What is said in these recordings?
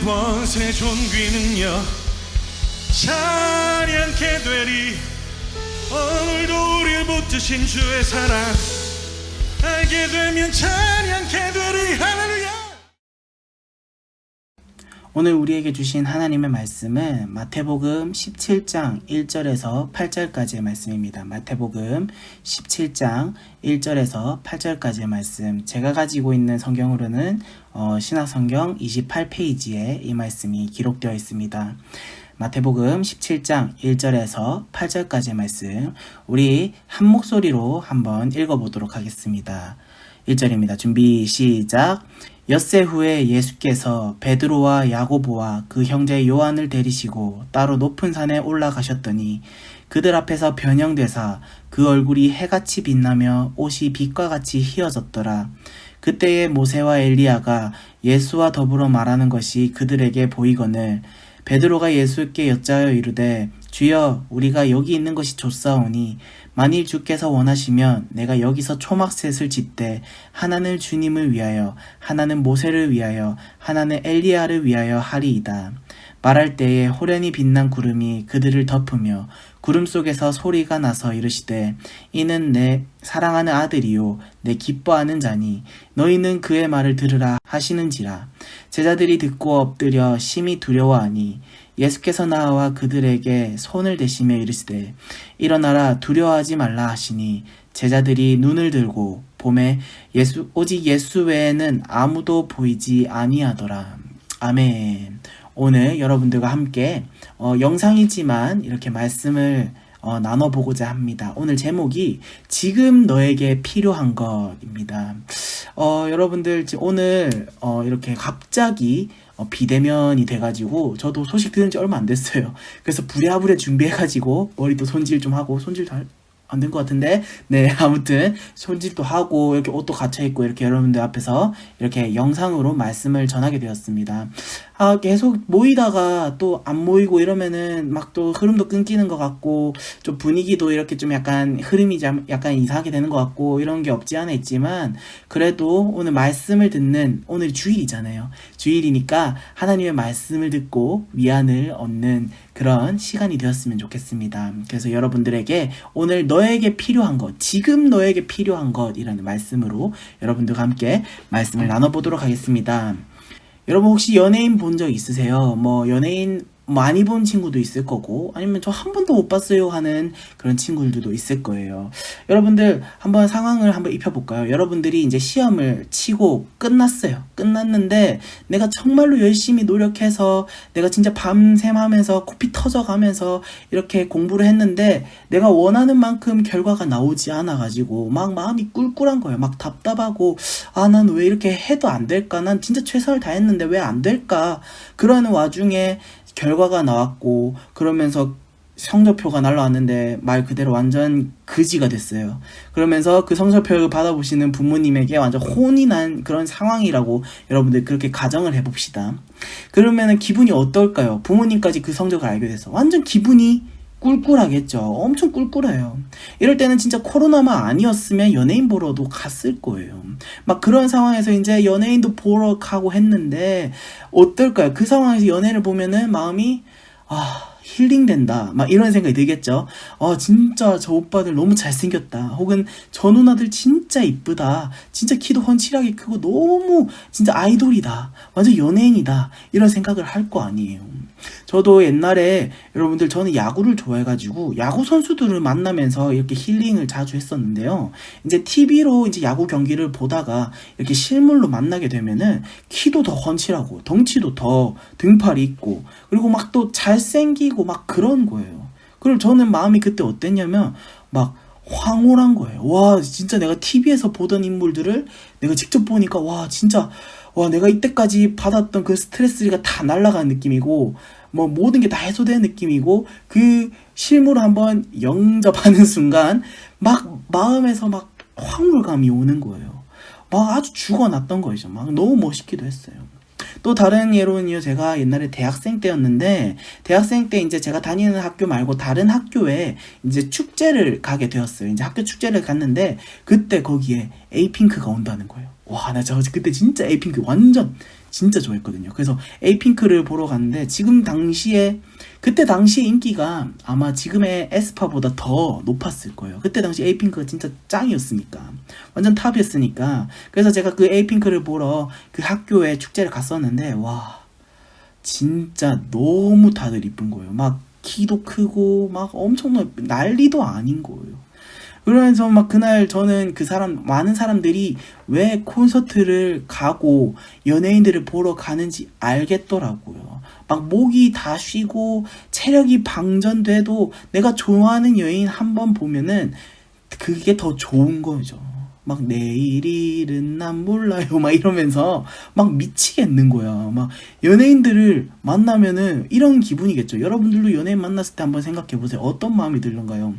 권세 존귀는요 찬양케 되리. 오늘도 우리를 붙드신 주의 사랑 알게 되면 찬양케 되리. 할렐루야. 오늘 우리에게 주신 하나님의 말씀은 마태복음 17장 1절에서 8절까지의 말씀입니다. 마태복음 17장 1절에서 8절까지의 말씀, 제가 가지고 있는 성경으로는 신약성경 28페이지에 이 말씀이 기록되어 있습니다. 마태복음 17장 1절에서 8절까지의 말씀, 우리 한 목소리로 한번 읽어보도록 하겠습니다. 1절입니다. 준비 시작. 엿새 후에 예수께서 베드로와 야고보와 그 형제 요한을 데리시고 따로 높은 산에 올라가셨더니 그들 앞에서 변형되사 그 얼굴이 해같이 빛나며 옷이 빛과 같이 희어졌더라. 그때에 모세와 엘리야가 예수와 더불어 말하는 것이 그들에게 보이거늘 베드로가 예수께 여짜여 이르되 주여, 우리가 여기 있는 것이 좋사오니 만일 주께서 원하시면 내가 여기서 초막셋을 짓되 하나는 주님을 위하여, 하나는 모세를 위하여, 하나는 엘리야를 위하여 하리이다. 말할 때에 호련히 빛난 구름이 그들을 덮으며 구름 속에서 소리가 나서 이르시되 이는 내 사랑하는 아들이요 내 기뻐하는 자니 너희는 그의 말을 들으라 하시는지라. 제자들이 듣고 엎드려 심히 두려워하니 예수께서 나와 그들에게 손을 대시며 이르시되 일어나라, 두려워하지 말라 하시니 제자들이 눈을 들고 보매 오직 예수 외에는 아무도 보이지 아니하더라. 아멘. 오늘 여러분들과 함께 영상이지만 이렇게 말씀을 나눠보고자 합니다. 오늘 제목이 지금 너에게 필요한 것입니다. 여러분들 오늘 이렇게 갑자기 비대면이 돼가지고 저도 소식 들은 지 얼마 안 됐어요. 그래서 부랴부랴 준비해가지고 머리도 손질 좀 하고, 손질 잘 안 된 것 같은데, 네, 아무튼 손질도 하고 이렇게 옷도 갖춰 입고 이렇게 여러분들 앞에서 이렇게 영상으로 말씀을 전하게 되었습니다. 계속 모이다가 또 안 모이고 이러면은 막 또 흐름도 끊기는 것 같고 좀 분위기도 이렇게 좀 약간 흐름이 약간 이상하게 되는 것 같고 이런 게 없지 않아 있지만, 그래도 오늘 말씀을 듣는, 오늘 주일이잖아요. 주일이니까 하나님의 말씀을 듣고 위안을 얻는 그런 시간이 되었으면 좋겠습니다. 그래서 여러분들에게 오늘 너에게 필요한 것, 지금 너에게 필요한 것이라는 말씀으로 여러분들과 함께 말씀을 나눠보도록 하겠습니다. 여러분 혹시 연예인 본 적 있으세요? 연예인 많이 본 친구도 있을 거고, 아니면 저 한 번도 못 봤어요 하는 그런 친구들도 있을 거예요. 여러분들 한번 상황을 한번 입혀볼까요? 여러분들이 이제 시험을 치고 끝났어요. 끝났는데 내가 정말로 열심히 노력해서 내가 진짜 밤샘 하면서 코피 터져가면서 이렇게 공부를 했는데 내가 원하는 만큼 결과가 나오지 않아가지고 막 마음이 꿀꿀한 거예요. 막 답답하고, 난 왜 이렇게 해도 안 될까? 난 진짜 최선을 다했는데 왜 안 될까? 그러는 와중에 결과가 나왔고, 그러면서 성적표가 날라왔는데 말 그대로 완전 그지가 됐어요. 그러면서 그 성적표를 받아보시는 부모님에게 완전 혼이 난 그런 상황이라고 여러분들 그렇게 가정을 해봅시다. 그러면 기분이 어떨까요? 부모님까지 그 성적을 알게 돼서 완전 기분이 꿀꿀하겠죠. 엄청 꿀꿀해요. 이럴 때는 진짜 코로나만 아니었으면 연예인 보러도 갔을 거예요. 막 그런 상황에서 이제 연예인도 보러 가고 했는데 어떨까요? 그 상황에서 연예인을 보면은 마음이 힐링된다, 막 이런 생각이 들겠죠. 진짜 저 오빠들 너무 잘생겼다, 혹은 저 누나들 진짜 이쁘다, 진짜 키도 훤칠하게 크고 너무 진짜 아이돌이다, 완전 연예인이다, 이런 생각을 할 거 아니에요. 저도 옛날에 여러분들, 저는 야구를 좋아해가지고 야구 선수들을 만나면서 이렇게 힐링을 자주 했었는데요. 이제 TV로 이제 야구 경기를 보다가 이렇게 실물로 만나게 되면은 키도 더 훤칠하고 덩치도 더 등팔이 있고, 그리고 막 또 잘생기고 막 그런 거예요. 그럼 저는 마음이 그때 어땠냐면 막 황홀한 거예요. 와, 진짜 내가 TV에서 보던 인물들을 내가 직접 보니까 진짜 내가 이때까지 받았던 그 스트레스가 다 날아가는 느낌이고, 모든 게 다 해소되는 느낌이고, 그 실물을 한번 영접하는 순간 막 마음에서 막 황홀감이 오는 거예요. 막 아주 죽어났던 거죠. 막 너무 멋있기도 했어요. 또 다른 예로는요, 제가 옛날에 대학생 때였는데, 대학생 때 이제 제가 다니는 학교 말고 다른 학교에 이제 축제를 가게 되었어요. 이제 학교 축제를 갔는데, 그때 거기에 에이핑크가 온다는 거예요. 나 그때 진짜 에이핑크 완전 진짜 좋아했거든요. 그래서 에이핑크를 보러 갔는데 그때 당시에 인기가 아마 지금의 에스파보다 더 높았을 거예요. 그때 당시 에이핑크가 진짜 짱이었으니까. 완전 탑이었으니까. 그래서 제가 그 에이핑크를 보러 그 학교에 축제를 갔었는데 와 진짜 너무 다들 이쁜 거예요. 막 키도 크고 막 엄청 난리도 아닌 거예요. 그러면서 막 그날 저는 많은 사람들이 왜 콘서트를 가고 연예인들을 보러 가는지 알겠더라고요. 막 목이 다 쉬고 체력이 방전돼도 내가 좋아하는 연예인 한 번 보면은 그게 더 좋은 거죠. 막 내일 일은 난 몰라요 막 이러면서 막 미치겠는 거야. 막 연예인들을 만나면은 이런 기분이겠죠. 여러분들도 연예인 만났을 때 한번 생각해 보세요. 어떤 마음이 들던가요?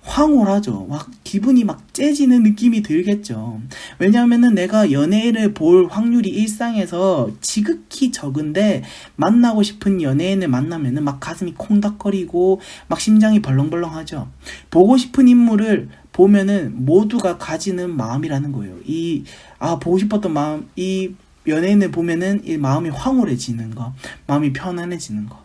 황홀하죠. 막 기분이 막 째지는 느낌이 들겠죠. 왜냐하면은 내가 연예인을 볼 확률이 일상에서 지극히 적은데 만나고 싶은 연예인을 만나면은 막 가슴이 콩닥거리고 막 심장이 벌렁벌렁하죠. 보고 싶은 인물을 보면은 모두가 가지는 마음이라는 거예요. 보고 싶었던 마음, 이 연예인을 보면은 이 마음이 황홀해지는 거, 마음이 편안해지는 거.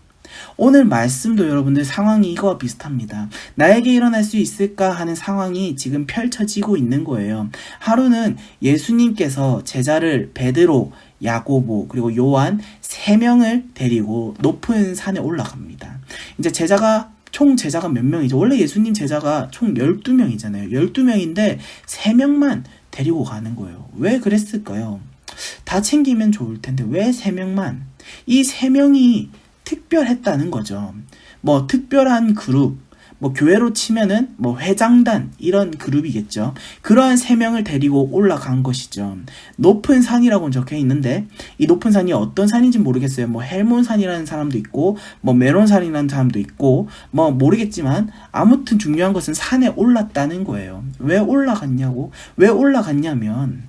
오늘 말씀도 여러분들 상황이 이거와 비슷합니다. 나에게 일어날 수 있을까 하는 상황이 지금 펼쳐지고 있는 거예요. 하루는 예수님께서 제자를 베드로, 야고보, 그리고 요한 3명을 데리고 높은 산에 올라갑니다. 이제 총 제자가 몇 명이죠? 원래 예수님 제자가 총 12명이잖아요. 12명인데 3명만 데리고 가는 거예요. 왜 그랬을까요? 다 챙기면 좋을 텐데 왜 3명만? 이 3명이 특별했다는 거죠. 뭐 특별한 그룹, 뭐 교회로 치면은 뭐 회장단 이런 그룹이겠죠. 그러한 3명을 데리고 올라간 것이죠. 높은 산이라고 적혀 있는데 이 높은 산이 어떤 산인지 모르겠어요. 뭐 헬몬산이라는 사람도 있고 뭐 메론산이라는 사람도 있고 뭐 모르겠지만 아무튼 중요한 것은 산에 올랐다는 거예요. 왜 올라갔냐고? 왜 올라갔냐면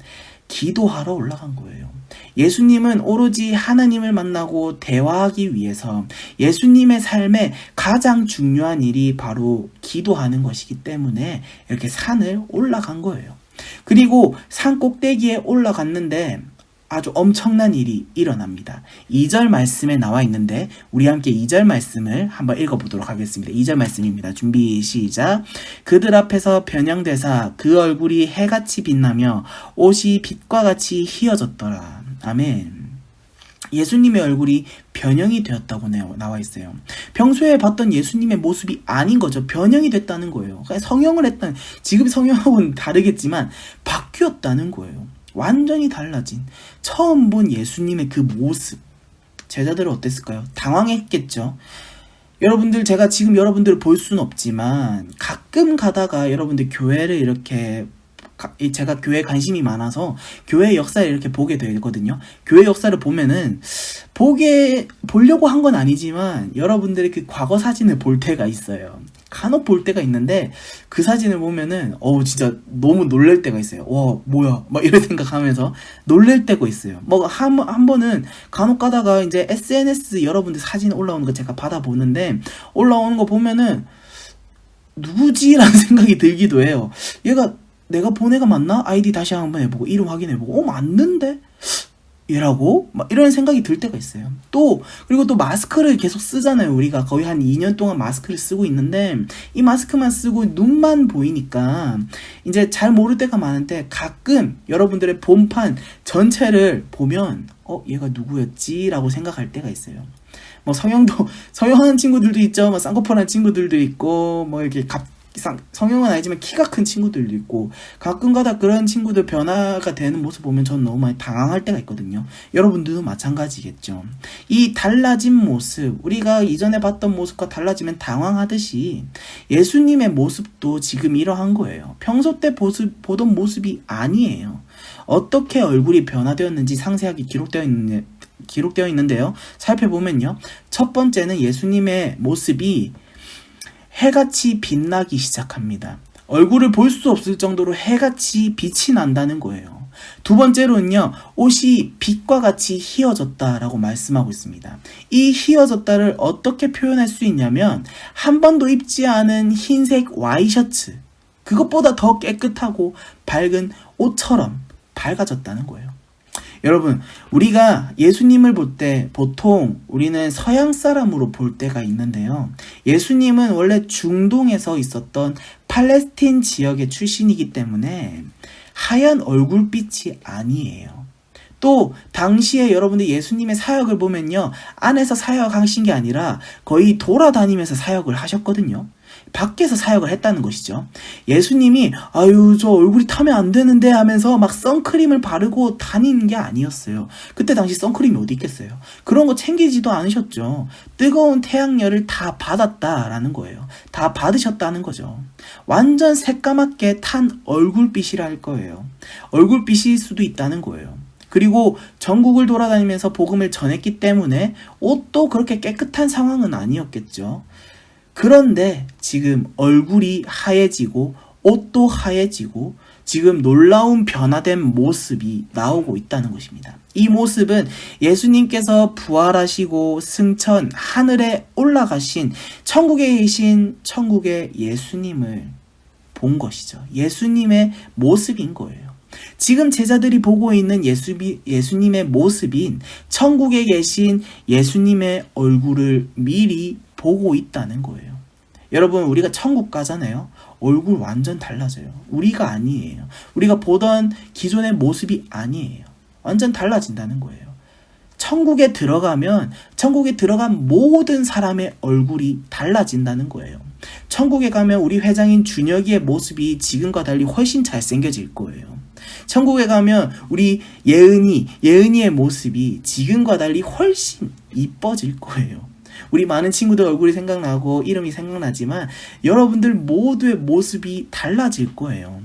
기도하러 올라간 거예요. 예수님은 오로지 하나님을 만나고 대화하기 위해서 예수님의 삶에 가장 중요한 일이 바로 기도하는 것이기 때문에 이렇게 산을 올라간 거예요. 그리고 산 꼭대기에 올라갔는데 아주 엄청난 일이 일어납니다. 2절 말씀에 나와 있는데 우리 함께 2절 말씀을 한번 읽어보도록 하겠습니다. 2절 말씀입니다. 준비 시작. 그들 앞에서 변형되사 그 얼굴이 해같이 빛나며 옷이 빛과 같이 희어졌더라. 아멘. 예수님의 얼굴이 변형이 되었다고 나와 있어요. 평소에 봤던 예수님의 모습이 아닌 거죠. 변형이 됐다는 거예요. 성형을 했다는, 지금 성형하고는 다르겠지만 바뀌었다는 거예요. 완전히 달라진, 처음 본 예수님의 그 모습. 제자들은 어땠을까요? 당황했겠죠. 여러분들, 제가 지금 여러분들을 볼 수는 없지만 가끔 가다가 여러분들 교회를 이렇게, 제가 교회에 관심이 많아서 교회 역사를 이렇게 보게 되거든요. 교회 역사를 보면은 보려고 한 건 아니지만 여러분들의 그 과거 사진을 볼 때가 있어요. 간혹 볼 때가 있는데 그 사진을 보면은 진짜 너무 놀랄 때가 있어요. 와 뭐야 막 이런 생각하면서 놀랄 때가 있어요. 뭐 한 번은 간혹 가다가 이제 SNS 여러분들 사진 올라오는 거 제가 받아보는데 올라오는 거 보면은 누구지라는 생각이 들기도 해요. 얘가 내가 본 애가 맞나? 아이디 다시 한번 해보고 이름 확인해보고 맞는데? 얘라고? 막 이런 생각이 들 때가 있어요. 그리고 또 마스크를 계속 쓰잖아요. 우리가 거의 한 2년 동안 마스크를 쓰고 있는데 이 마스크만 쓰고 눈만 보이니까 이제 잘 모를 때가 많은데 가끔 여러분들의 본판 전체를 보면 얘가 누구였지? 라고 생각할 때가 있어요. 뭐 성형하는 친구들도 있죠. 뭐 쌍꺼풀하는 친구들도 있고 뭐 이렇게 성형은 아니지만 키가 큰 친구들도 있고 가끔가다 그런 친구들 변화가 되는 모습 보면 저는 너무 많이 당황할 때가 있거든요. 여러분들도 마찬가지겠죠. 이 달라진 모습, 우리가 이전에 봤던 모습과 달라지면 당황하듯이 예수님의 모습도 지금 이러한 거예요. 평소 때 보던 모습이 아니에요. 어떻게 얼굴이 변화되었는지 상세하게 기록되어 있는데요. 살펴보면요. 첫 번째는 예수님의 모습이 해같이 빛나기 시작합니다. 얼굴을 볼 수 없을 정도로 해같이 빛이 난다는 거예요. 두 번째로는요, 옷이 빛과 같이 희어졌다라고 말씀하고 있습니다. 이 희어졌다를 어떻게 표현할 수 있냐면 한 번도 입지 않은 흰색 와이셔츠, 그것보다 더 깨끗하고 밝은 옷처럼 밝아졌다는 거예요. 여러분, 우리가 예수님을 볼 때 보통 우리는 서양 사람으로 볼 때가 있는데요. 예수님은 원래 중동에서 있었던 팔레스틴 지역의 출신이기 때문에 하얀 얼굴빛이 아니에요. 또 당시에 여러분들 예수님의 사역을 보면요, 안에서 사역하신 게 아니라 거의 돌아다니면서 사역을 하셨거든요. 밖에서 사역을 했다는 것이죠. 예수님이 아유 저 얼굴이 타면 안 되는데 하면서 막 선크림을 바르고 다니는 게 아니었어요. 그때 당시 선크림이 어디 있겠어요. 그런 거 챙기지도 않으셨죠. 뜨거운 태양열을 다 받았다라는 거예요. 다 받으셨다는 거죠. 완전 새까맣게 탄 얼굴빛이라 할 거예요. 얼굴빛일 수도 있다는 거예요. 그리고 전국을 돌아다니면서 복음을 전했기 때문에 옷도 그렇게 깨끗한 상황은 아니었겠죠. 그런데 지금 얼굴이 하얘지고 옷도 하얘지고 지금 놀라운 변화된 모습이 나오고 있다는 것입니다. 이 모습은 예수님께서 부활하시고 승천 하늘에 올라가신 천국에 계신 천국의 예수님을 본 것이죠. 예수님의 모습인 거예요. 지금 제자들이 보고 있는 예수님의 모습인 천국에 계신 예수님의 얼굴을 미리 보고 있다는 거예요. 여러분, 우리가 천국 가잖아요. 얼굴 완전 달라져요. 우리가 아니에요. 우리가 보던 기존의 모습이 아니에요. 완전 달라진다는 거예요. 천국에 들어간 모든 사람의 얼굴이 달라진다는 거예요. 천국에 가면 우리 회장인 준혁이의 모습이 지금과 달리 훨씬 잘생겨질 거예요. 천국에 가면 우리 예은이의 모습이 지금과 달리 훨씬 이뻐질 거예요. 우리 많은 친구들 얼굴이 생각나고 이름이 생각나지만 여러분들 모두의 모습이 달라질 거예요.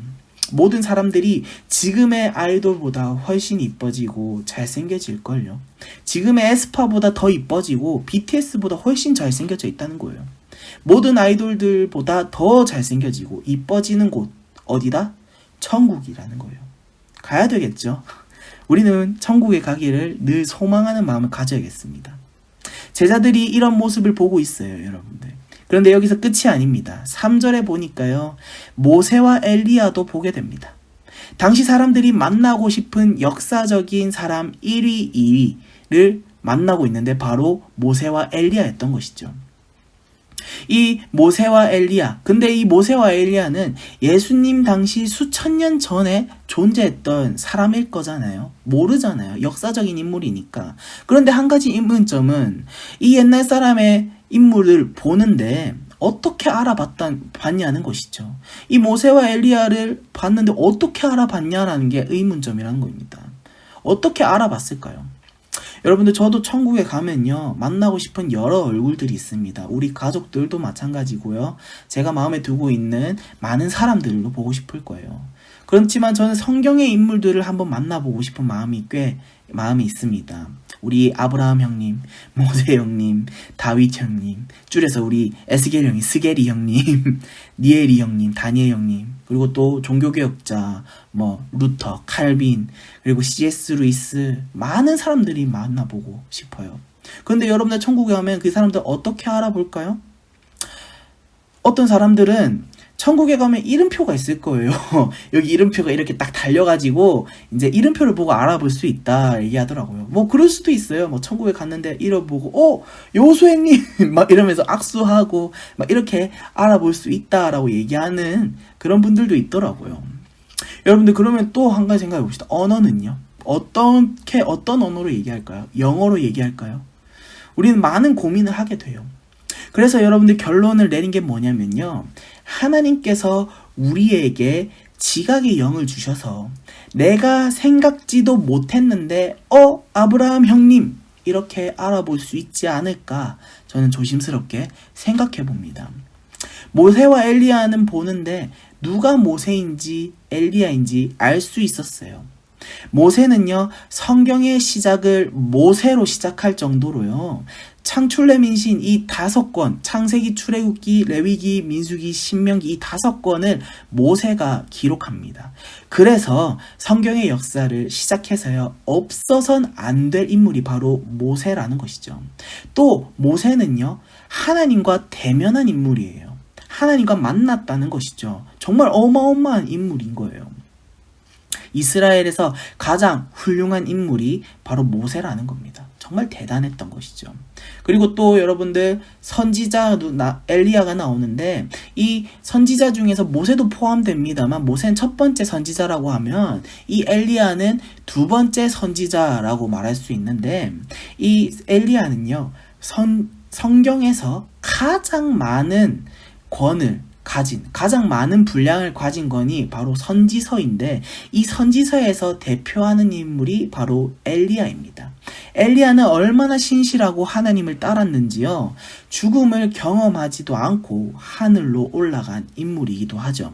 모든 사람들이 지금의 아이돌보다 훨씬 이뻐지고 잘생겨질걸요. 지금의 에스파보다 더 이뻐지고 BTS보다 훨씬 잘생겨져 있다는 거예요. 모든 아이돌들보다 더 잘생겨지고 이뻐지는 곳 어디다? 천국이라는 거예요. 가야 되겠죠. 우리는 천국에 가기를 늘 소망하는 마음을 가져야겠습니다. 제자들이 이런 모습을 보고 있어요, 여러분들. 그런데 여기서 끝이 아닙니다. 3절에 보니까요, 모세와 엘리야도 보게 됩니다. 당시 사람들이 만나고 싶은 역사적인 사람 1위, 2위를 만나고 있는데 바로 모세와 엘리야였던 것이죠. 이 모세와 엘리야, 근데 이 모세와 엘리야는 예수님 당시 수천 년 전에 존재했던 사람일 거잖아요. 모르잖아요. 역사적인 인물이니까. 그런데 한 가지 의문점은 이 옛날 사람의 인물을 보는데 어떻게 알아봤냐는 것이죠. 이 모세와 엘리야를 봤는데 어떻게 알아봤냐라는 게 의문점이라는 겁니다. 어떻게 알아봤을까요? 여러분들, 저도 천국에 가면요, 만나고 싶은 여러 얼굴들이 있습니다. 우리 가족들도 마찬가지고요. 제가 마음에 두고 있는 많은 사람들도 보고 싶을 거예요. 그렇지만 저는 성경의 인물들을 한번 만나보고 싶은 마음이 있습니다. 우리 아브라함 형님, 모세 형님, 다윗 형님, 줄여서 우리 에스겔 형님, 스게리 형님, 니에리 형님, 다니엘 형님, 그리고 또 종교개혁자, 루터, 칼빈, 그리고 C.S. 루이스, 많은 사람들이 만나보고 싶어요. 그런데 여러분들 천국에 가면 그 사람들 어떻게 알아볼까요? 어떤 사람들은 천국에 가면 이름표가 있을 거예요. 여기 이름표가 이렇게 딱 달려가지고 이제 이름표를 보고 알아볼 수 있다 얘기하더라고요. 그럴 수도 있어요. 천국에 갔는데 이름 보고 요수행님 막 이러면서 악수하고 막 이렇게 알아볼 수 있다라고 얘기하는 그런 분들도 있더라고요. 여러분들, 그러면 또 한 가지 생각해 봅시다. 언어는요? 어떤 언어로 얘기할까요? 영어로 얘기할까요? 우리는 많은 고민을 하게 돼요. 그래서 여러분들 결론을 내린 게 뭐냐면요, 하나님께서 우리에게 지각의 영을 주셔서 내가 생각지도 못했는데 아브라함 형님 이렇게 알아볼 수 있지 않을까, 저는 조심스럽게 생각해 봅니다. 모세와 엘리야는 보는데 누가 모세인지 엘리야인지 알 수 있었어요. 모세는요, 성경의 시작을 모세로 시작할 정도로요, 창출레민신 이 5권, 창세기, 출애굽기, 레위기, 민수기, 신명기 이 5권을 모세가 기록합니다. 그래서 성경의 역사를 시작해서요, 없어선 안 될 인물이 바로 모세라는 것이죠. 또 모세는요, 하나님과 대면한 인물이에요. 하나님과 만났다는 것이죠. 정말 어마어마한 인물인 거예요. 이스라엘에서 가장 훌륭한 인물이 바로 모세라는 겁니다. 정말 대단했던 것이죠. 그리고 또 여러분들 선지자 엘리야가 나오는데 이 선지자 중에서 모세도 포함됩니다만 모세는 첫 번째 선지자라고 하면 이 엘리야는 두 번째 선지자라고 말할 수 있는데 이 엘리야는요 성경에서 가장 많은 권을 가진 가장 많은 분량을 가진 건이 바로 선지서인데 이 선지서에서 대표하는 인물이 바로 엘리야입니다. 엘리야는 얼마나 신실하고 하나님을 따랐는지요. 죽음을 경험하지도 않고 하늘로 올라간 인물이기도 하죠.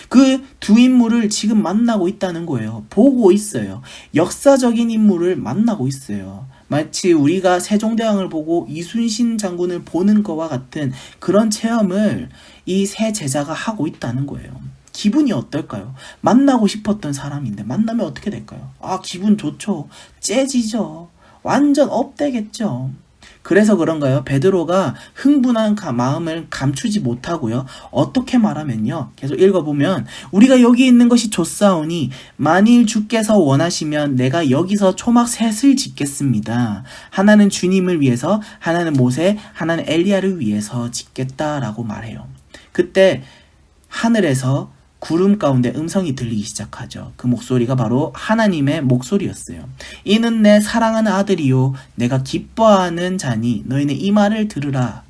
그 두 인물을 지금 만나고 있다는 거예요. 보고 있어요. 역사적인 인물을 만나고 있어요. 마치 우리가 세종대왕을 보고 이순신 장군을 보는 것과 같은 그런 체험을 이 세 제자가 하고 있다는 거예요. 기분이 어떨까요? 만나고 싶었던 사람인데 만나면 어떻게 될까요? 아, 기분 좋죠. 째지죠. 완전 업되겠죠. 그래서 그런가요? 베드로가 흥분한 마음을 감추지 못하고요. 어떻게 말하면요. 계속 읽어보면 우리가 여기 있는 것이 좋사오니 만일 주께서 원하시면 내가 여기서 초막 셋을 짓겠습니다. 하나는 주님을 위해서, 하나는 모세, 하나는 엘리야를 위해서 짓겠다라고 말해요. 그때 하늘에서 구름 가운데 음성이 들리기 시작하죠. 그 목소리가 바로 하나님의 목소리였어요. 이는 내 사랑하는 아들이요 내가 기뻐하는 자니 너희는 이 말을 들으라.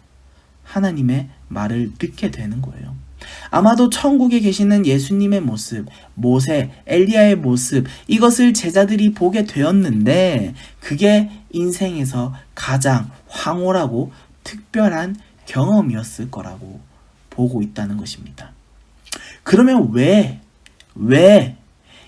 하나님의 말을 듣게 되는 거예요. 아마도 천국에 계시는 예수님의 모습, 모세, 엘리야의 모습, 이것을 제자들이 보게 되었는데 그게 인생에서 가장 황홀하고 특별한 경험이었을 거라고 보고 있다는 것입니다. 그러면 왜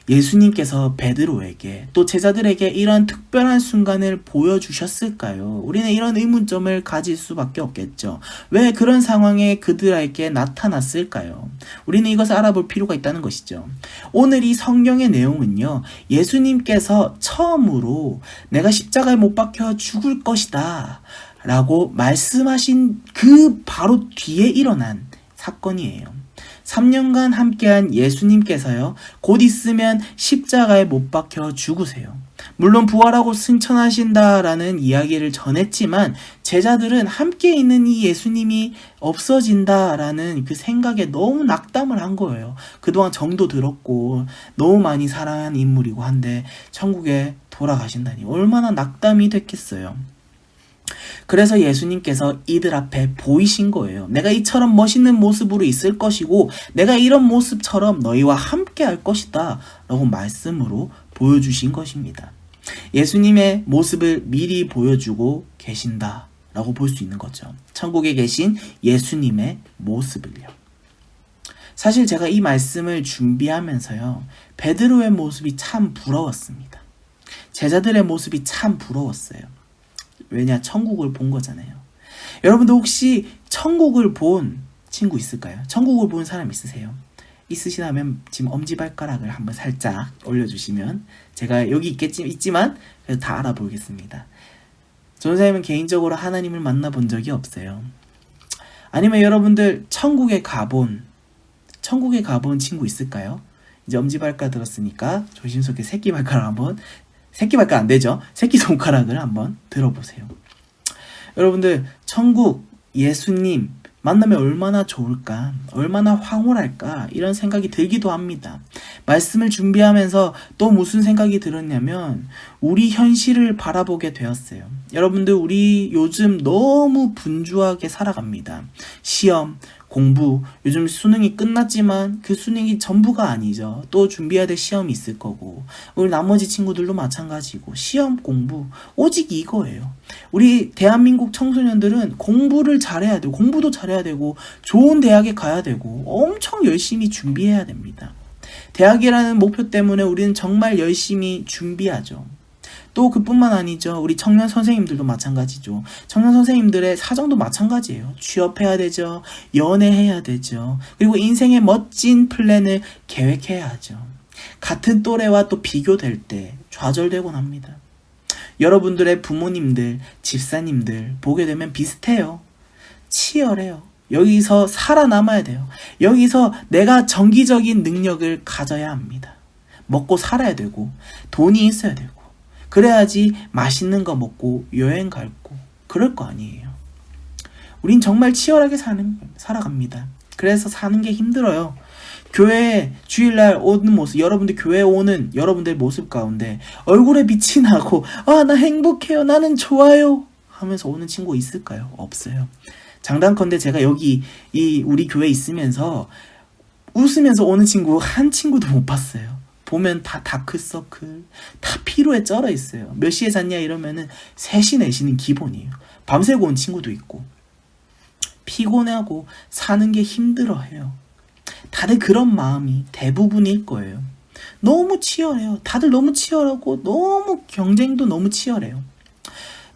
예수님께서 베드로에게 또 제자들에게 이런 특별한 순간을 보여주셨을까요? 우리는 이런 의문점을 가질 수밖에 없겠죠. 왜 그런 상황에 그들에게 나타났을까요? 우리는 이것을 알아볼 필요가 있다는 것이죠. 오늘 이 성경의 내용은요. 예수님께서 처음으로 내가 십자가에 못 박혀 죽을 것이다 라고 말씀하신 그 바로 뒤에 일어난 사건이에요. 3년간 함께한 예수님께서요, 곧 있으면 십자가에 못 박혀 죽으세요. 물론 부활하고 승천하신다라는 이야기를 전했지만 제자들은 함께 있는 이 예수님이 없어진다라는 그 생각에 너무 낙담을 한 거예요. 그동안 정도 들었고 너무 많이 사랑한 인물이고 한데 천국에 돌아가신다니 얼마나 낙담이 됐겠어요. 그래서 예수님께서 이들 앞에 보이신 거예요. 내가 이처럼 멋있는 모습으로 있을 것이고 내가 이런 모습처럼 너희와 함께 할 것이다 라고 말씀으로 보여주신 것입니다. 예수님의 모습을 미리 보여주고 계신다 라고 볼 수 있는 거죠. 천국에 계신 예수님의 모습을요. 사실 제가 이 말씀을 준비하면서요, 베드로의 모습이 참 부러웠습니다. 제자들의 모습이 참 부러웠어요. 왜냐? 천국을 본 거잖아요. 여러분도 혹시 천국을 본 친구 있을까요? 천국을 본 사람 있으세요? 있으시다면 지금 엄지발가락을 한번 살짝 올려주시면 제가 여기 있지만 그래도 다 알아보겠습니다. 전사님은 개인적으로 하나님을 만나본 적이 없어요. 아니면 여러분들 천국에 가본 친구 있을까요? 이제 엄지발가락 들었으니까 조심스럽게 새끼발가락 안 되죠? 새끼손가락을 한번 들어보세요. 여러분들 천국 예수님 만나면 얼마나 좋을까? 얼마나 황홀할까? 이런 생각이 들기도 합니다. 말씀을 준비하면서 또 무슨 생각이 들었냐면 우리 현실을 바라보게 되었어요. 여러분들 우리 요즘 너무 분주하게 살아갑니다. 시험, 공부, 요즘 수능이 끝났지만 그 수능이 전부가 아니죠. 또 준비해야 될 시험이 있을 거고 우리 나머지 친구들도 마찬가지고 시험 공부 오직 이거예요. 우리 대한민국 청소년들은 공부를 잘해야 되고 공부도 잘해야 되고 좋은 대학에 가야 되고 엄청 열심히 준비해야 됩니다. 대학이라는 목표 때문에 우리는 정말 열심히 준비하죠. 또 그뿐만 아니죠. 우리 청년 선생님들도 마찬가지죠. 청년 선생님들의 사정도 마찬가지예요. 취업해야 되죠. 연애해야 되죠. 그리고 인생의 멋진 플랜을 계획해야 하죠. 같은 또래와 또 비교될 때 좌절되곤 합니다. 여러분들의 부모님들, 집사님들 보게 되면 비슷해요. 치열해요. 여기서 살아남아야 돼요. 여기서 내가 정기적인 능력을 가져야 합니다. 먹고 살아야 되고 돈이 있어야 되고 그래야지 맛있는 거 먹고 여행 갈 거 그럴 거 아니에요. 우린 정말 치열하게 살아갑니다. 그래서 사는 게 힘들어요. 교회 주일날 오는 모습, 여러분들 교회 오는 여러분들 모습 가운데 얼굴에 빛이 나고 나 행복해요, 나는 좋아요 하면서 오는 친구 있을까요? 없어요. 장단컨대 제가 여기 우리 교회 있으면서 웃으면서 오는 친구 한 친구도 못 봤어요. 보면 다 다크서클, 다 피로에 쩔어 있어요. 몇 시에 잤냐 이러면은 3시, 4시는 기본이에요. 밤새고 온 친구도 있고 피곤하고 사는 게 힘들어해요. 다들 그런 마음이 대부분일 거예요. 너무 치열해요. 다들 너무 치열하고 너무 경쟁도 너무 치열해요.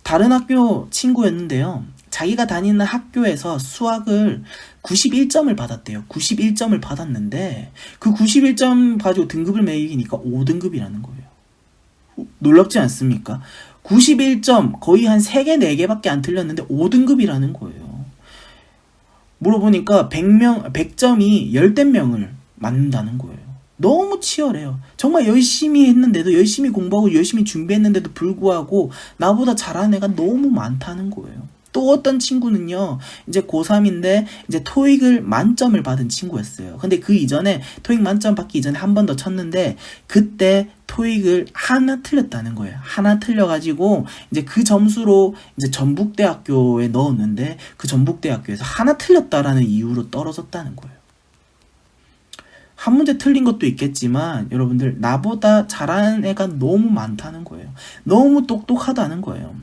다른 학교 친구였는데요. 자기가 다니는 학교에서 수학을 91점을 받았대요. 91점을 받았는데 그 91점 가지고 등급을 매기니까 5등급이라는 거예요. 놀랍지 않습니까? 91점 거의 한 3개, 4개밖에 안 틀렸는데 5등급이라는 거예요. 물어보니까 100점이 10명을 맞는다는 거예요. 너무 치열해요. 정말 열심히 했는데도 열심히 공부하고 열심히 준비했는데도 불구하고 나보다 잘하는 애가 너무 많다는 거예요. 또 어떤 친구는요, 이제 고3인데 이제 토익을 만점을 받은 친구였어요. 근데 그 이전에 토익 만점 받기 이전에 한 번 더 쳤는데 그때 토익을 하나 틀렸다는 거예요. 하나 틀려가지고 이제 그 점수로 이제 전북대학교에 넣었는데 그 전북대학교에서 하나 틀렸다라는 이유로 떨어졌다는 거예요. 한 문제 틀린 것도 있겠지만 여러분들 나보다 잘하는 애가 너무 많다는 거예요. 너무 똑똑하다는 거예요.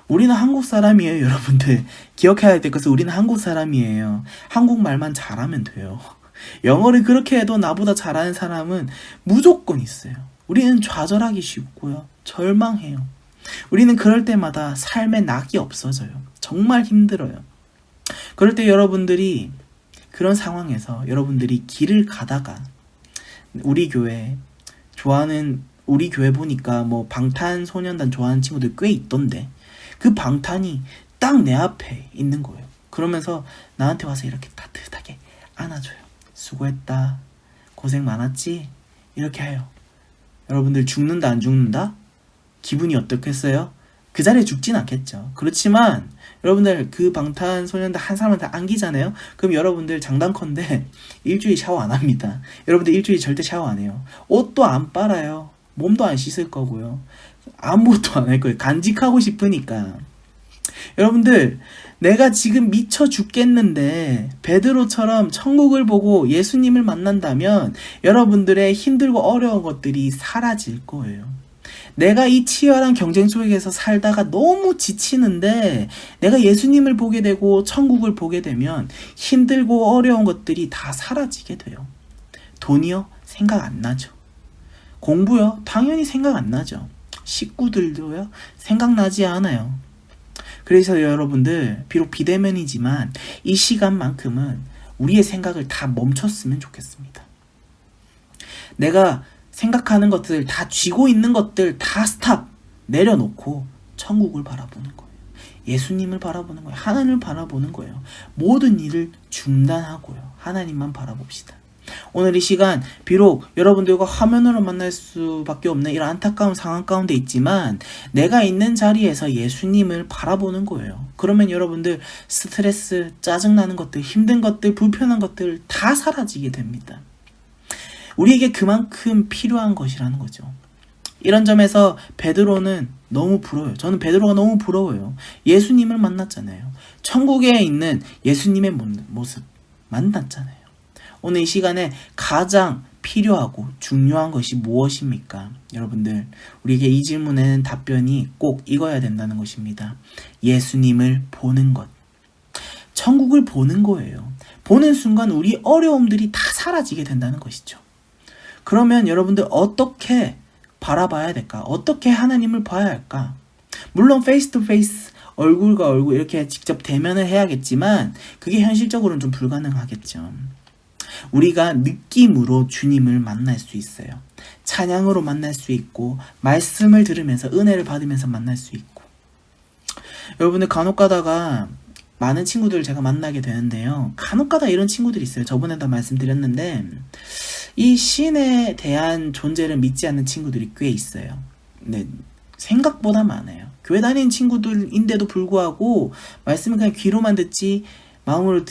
우리는 한국 사람이에요, 여러분들. 기억해야 될 것은 우리는 한국 사람이에요. 한국말만 잘하면 돼요. 영어를 그렇게 해도 나보다 잘하는 사람은 무조건 있어요. 우리는 좌절하기 쉽고요. 절망해요. 우리는 그럴 때마다 삶의 낙이 없어져요. 정말 힘들어요. 그럴 때 여러분들이 그런 상황에서 여러분들이 길을 가다가 우리 교회 보니까 뭐 방탄소년단 좋아하는 친구들 꽤 있던데 그 방탄이 딱 내 앞에 있는 거예요. 그러면서 나한테 와서 이렇게 따뜻하게 안아줘요. 수고했다. 고생 많았지? 이렇게 해요. 여러분들 죽는다 안 죽는다? 기분이 어떻겠어요? 그 자리에 죽진 않겠죠. 그렇지만 여러분들 그 방탄소년단 한 사람한테 안기잖아요? 그럼 여러분들 장단컨대 일주일 샤워 안 합니다. 여러분들 일주일 절대 샤워 안 해요. 옷도 안 빨아요. 몸도 안 씻을 거고요. 아무것도 안 할 거예요. 간직하고 싶으니까. 여러분들 내가 지금 미쳐 죽겠는데 베드로처럼 천국을 보고 예수님을 만난다면 여러분들의 힘들고 어려운 것들이 사라질 거예요. 내가 이 치열한 경쟁 속에서 살다가 너무 지치는데 내가 예수님을 보게 되고 천국을 보게 되면 힘들고 어려운 것들이 다 사라지게 돼요. 돈이요? 생각 안 나죠. 공부요? 당연히 생각 안 나죠. 식구들도요? 생각나지 않아요. 그래서 여러분들 비록 비대면이지만 이 시간만큼은 우리의 생각을 다 멈췄으면 좋겠습니다. 내가 생각하는 것들 다 쥐고 있는 것들 다 스탑 내려놓고 천국을 바라보는 거예요. 예수님을 바라보는 거예요. 하나님을 바라보는 거예요. 모든 일을 중단하고요. 하나님만 바라봅시다. 오늘 이 시간 비록 여러분들과 화면으로 만날 수밖에 없는 이런 안타까운 상황 가운데 있지만 내가 있는 자리에서 예수님을 바라보는 거예요. 그러면 여러분들 스트레스, 짜증나는 것들, 힘든 것들, 불편한 것들 다 사라지게 됩니다. 우리에게 그만큼 필요한 것이라는 거죠. 이런 점에서 베드로는 너무 부러워요. 저는 베드로가 너무 부러워요. 예수님을 만났잖아요. 천국에 있는 예수님의 모습 만났잖아요. 오늘 이 시간에 가장 필요하고 중요한 것이 무엇입니까? 여러분들, 우리에게 이 질문에는 답변이 꼭 익어야 된다는 것입니다. 예수님을 보는 것. 천국을 보는 거예요. 보는 순간 우리 어려움들이 다 사라지게 된다는 것이죠. 그러면 여러분들 어떻게 바라봐야 될까? 어떻게 하나님을 봐야 할까? 물론 페이스 투 페이스, 얼굴과 얼굴 이렇게 직접 대면을 해야겠지만 그게 현실적으로는 좀 불가능하겠죠. 우리가 느낌으로 주님을 만날 수 있어요. 찬양으로 만날 수 있고 말씀을 들으면서 은혜를 받으면서 만날 수 있고. 여러분들 간혹 가다가 많은 친구들을 제가 만나게 되는데요. 간혹 가다 이런 친구들이 있어요. 저번에도 말씀드렸는데 이 신에 대한 존재를 믿지 않는 친구들이 꽤 있어요. 네, 생각보다 많아요. 교회 다니는 친구들인데도 불구하고 말씀을 그냥 귀로만 듣지 마음으로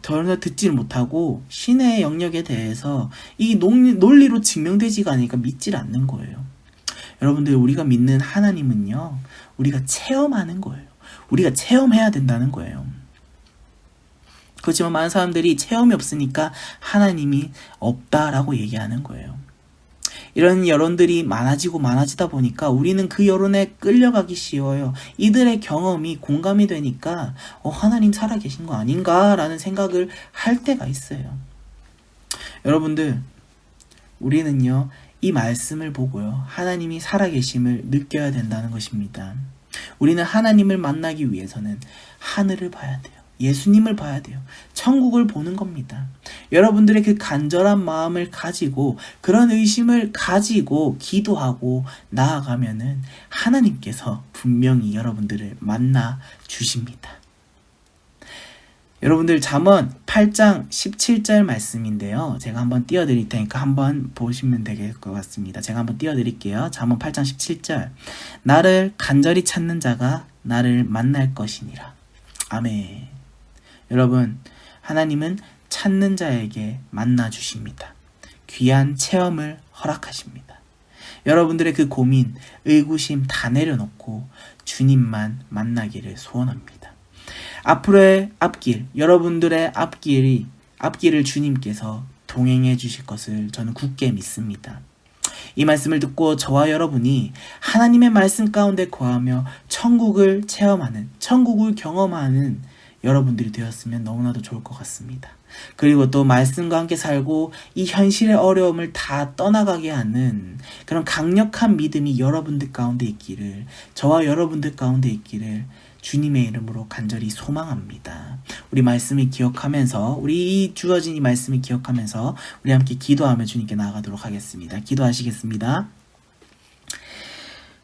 전혀 듣지를 못하고 신의 영역에 대해서 이 논리로 증명되지가 않으니까 믿질 않는 거예요. 여러분들, 우리가 믿는 하나님은요, 우리가 체험하는 거예요. 우리가 체험해야 된다는 거예요. 그렇지만 많은 사람들이 체험이 없으니까 하나님이 없다라고 얘기하는 거예요. 이런 여론들이 많아지다 보니까 우리는 그 여론에 끌려가기 쉬워요. 이들의 경험이 공감이 되니까 하나님 살아계신 거 아닌가라는 생각을 할 때가 있어요. 여러분들, 우리는요, 이 말씀을 보고요, 하나님이 살아계심을 느껴야 된다는 것입니다. 우리는 하나님을 만나기 위해서는 하늘을 봐야 돼요. 예수님을 봐야 돼요. 천국을 보는 겁니다. 여러분들의 그 간절한 마음을 가지고, 그런 의심을 가지고 기도하고 나아가면은 하나님께서 분명히 여러분들을 만나 주십니다. 여러분들, 잠언 8장 17절 말씀인데요. 제가 한번 띄워드릴 테니까 한번 보시면 될 것 같습니다. 제가 한번 띄워드릴게요. 잠언 8장 17절. 나를 간절히 찾는 자가 나를 만날 것이니라. 아멘. 여러분, 하나님은 찾는 자에게 만나 주십니다. 귀한 체험을 허락하십니다. 여러분들의 그 고민, 의구심 다 내려놓고 주님만 만나기를 소원합니다. 앞으로의 앞길, 여러분들의 앞길을 주님께서 동행해 주실 것을 저는 굳게 믿습니다. 이 말씀을 듣고 저와 여러분이 하나님의 말씀 가운데 거하며 천국을 체험하는, 천국을 경험하는 여러분들이 되었으면 너무나도 좋을 것 같습니다. 그리고 또 말씀과 함께 살고 이 현실의 어려움을 다 떠나가게 하는 그런 강력한 믿음이 여러분들 가운데 있기를, 저와 여러분들 가운데 있기를 주님의 이름으로 간절히 소망합니다. 우리 말씀을 기억하면서, 우리 이 주어진 이 말씀을 기억하면서 우리 함께 기도하며 주님께 나아가도록 하겠습니다. 기도하시겠습니다.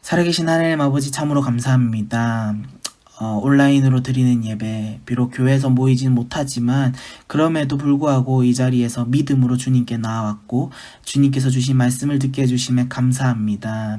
살아계신 하나님 아버지, 참으로 감사합니다. 온라인으로 드리는 예배, 비록 교회에서 모이지는 못하지만 그럼에도 불구하고 이 자리에서 믿음으로 주님께 나아왔고 주님께서 주신 말씀을 듣게 해주심에 감사합니다.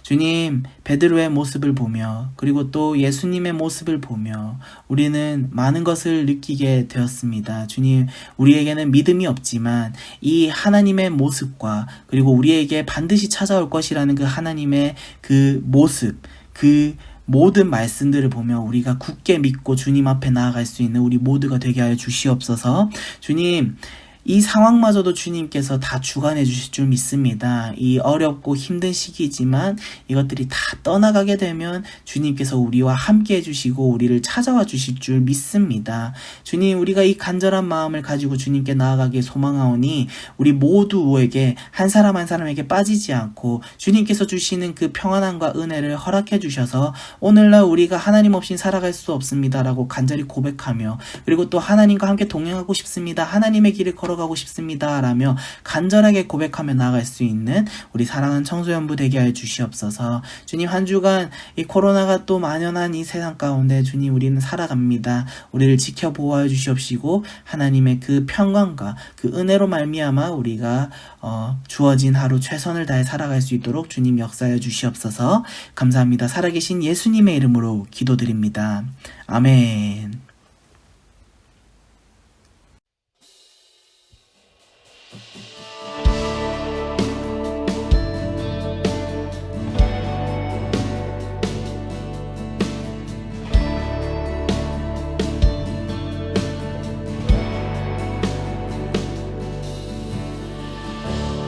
주님, 베드로의 모습을 보며 그리고 또 예수님의 모습을 보며 우리는 많은 것을 느끼게 되었습니다. 주님, 우리에게는 믿음이 없지만 이 하나님의 모습과 그리고 우리에게 반드시 찾아올 것이라는 그 하나님의 그 모습, 그 모든 말씀들을 보며 우리가 굳게 믿고 주님 앞에 나아갈 수 있는 우리 모두가 되게 하여 주시옵소서. 주님, 이 상황마저도 주님께서 다 주관해 주실 줄 믿습니다. 이 어렵고 힘든 시기지만 이것들이 다 떠나가게 되면 주님께서 우리와 함께 해주시고 우리를 찾아와 주실 줄 믿습니다. 주님, 우리가 이 간절한 마음을 가지고 주님께 나아가기에 소망하오니 우리 모두에게 한 사람 한 사람에게 빠지지 않고 주님께서 주시는 그 평안함과 은혜를 허락해 주셔서 오늘날 우리가 하나님 없인 살아갈 수 없습니다라고 간절히 고백하며, 그리고 또 하나님과 함께 동행하고 싶습니다, 하나님의 길을 걸어가고 싶습니다 라며 간절하게 고백하며 나아갈 수 있는 우리 사랑하는 청소년부 되게 하여 주시옵소서. 주님, 한 주간 이 코로나가 또 만연한 이 세상 가운데 주님, 우리는 살아갑니다. 우리를 지켜 보호하여 주시옵시고 하나님의 그 평강과 그 은혜로 말미암아 우리가 주어진 하루 최선을 다해 살아갈 수 있도록 주님 역사하여 주시옵소서. 감사합니다. 살아계신 예수님의 이름으로 기도드립니다. 아멘.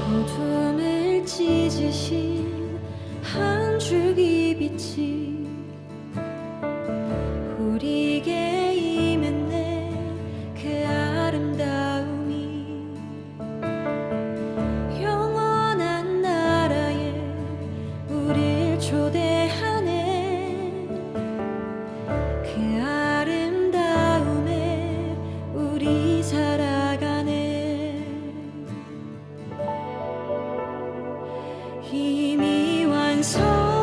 어둠을 찢으신 한 줄기 빛이 우리에게 임했네. 그 아름다움이 영원한 나라에 우릴 초대하네. 그 아름다움에 우리 살아가네. 이미 완성하고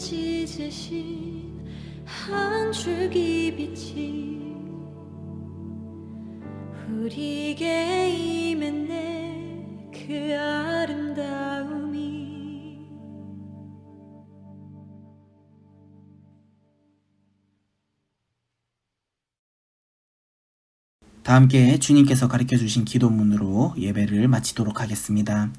찢으신 한 줄기 빛이 우리에게 임했네 그 아름다움이. 다 함께 주님께서 가르쳐 주신 기도문으로 예배를 마치도록 하겠습니다.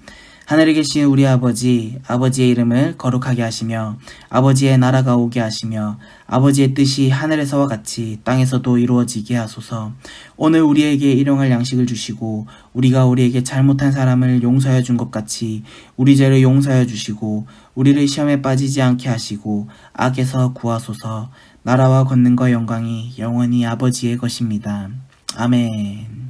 하늘에 계신 우리 아버지, 아버지의 이름을 거룩하게 하시며 아버지의 나라가 오게 하시며 아버지의 뜻이 하늘에서와 같이 땅에서도 이루어지게 하소서. 오늘 우리에게 일용할 양식을 주시고 우리가 우리에게 잘못한 사람을 용서하여 준 것 같이 우리 죄를 용서하여 주시고 우리를 시험에 빠지지 않게 하시고 악에서 구하소서. 나라와 권능과 영광이 영원히 아버지의 것입니다. 아멘.